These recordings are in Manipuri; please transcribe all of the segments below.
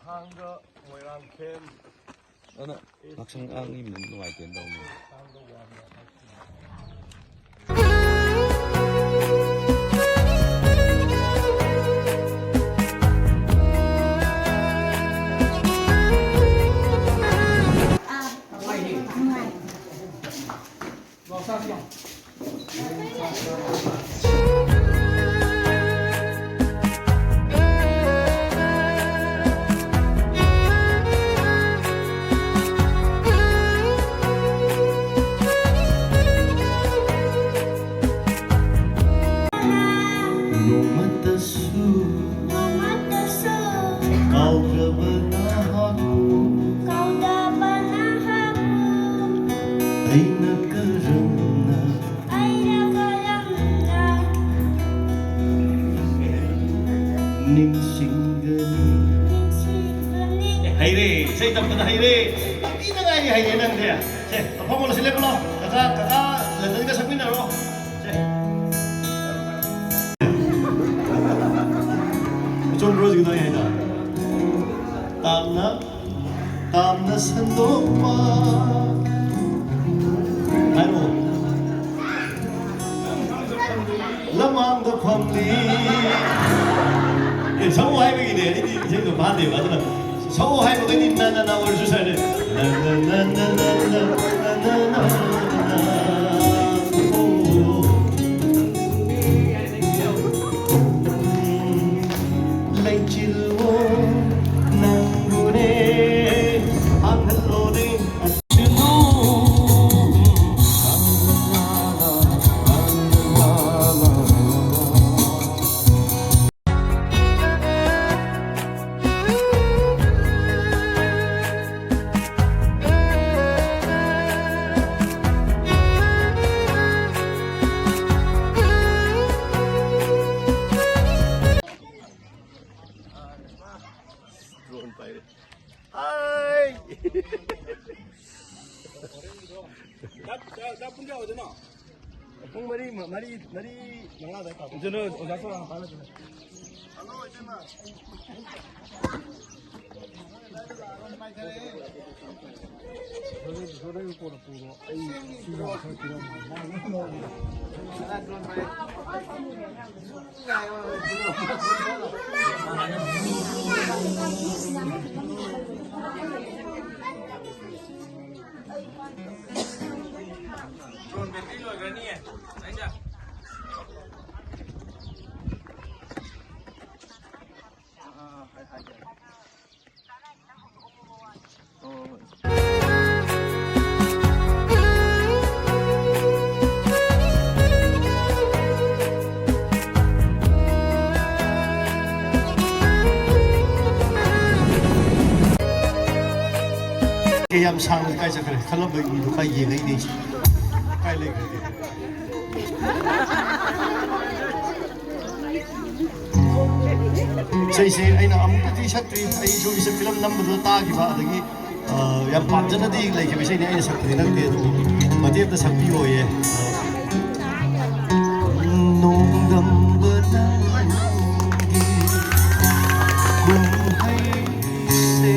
Hanga Moirang Kem. Ano? Maksang ang imin nuwaitin daw mo. Hayri, saya tak pernah Hayri. Ini nak Hayri Hayri nang dia. Saya, apa mau sila ko lo? Kakak, lantan ka sa pinar lo. Saya. John Rose gitu ya dah. Tamna sandoma. Ayo. Lamang the family. Semua hai begini, ini saya tu bahas dia, bahas tu. So hai begini na orang susah deh. Hai. Dah pun jauh je nak. Pun mari mana dah kau. Jono, dah seorang apa lagi? Halo, itu mah. Sore upor puro. Ai sila sa kira. Sana drone pai. Drone battery lo agak ni ya. Aja. Yam sang kai sa kare khalab le ni kai ye nei ni kai le kare sei aina am ti sakri ai jo isa film number da ta gi ba adagi yam pamjana di le ke sei ni aina sakri na te mate da sakpi ho ye nong dam ba ta gun hai se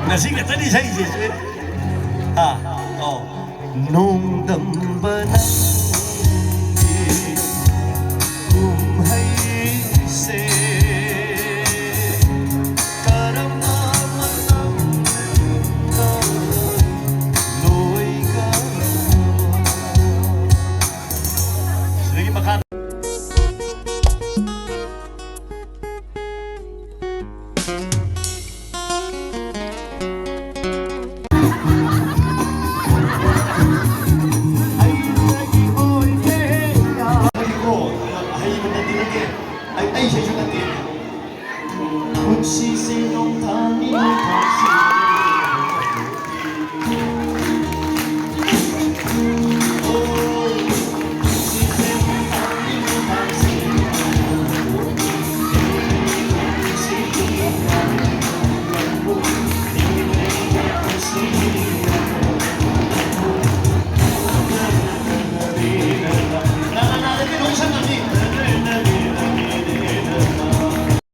Nasi ka tadi saya je. 농담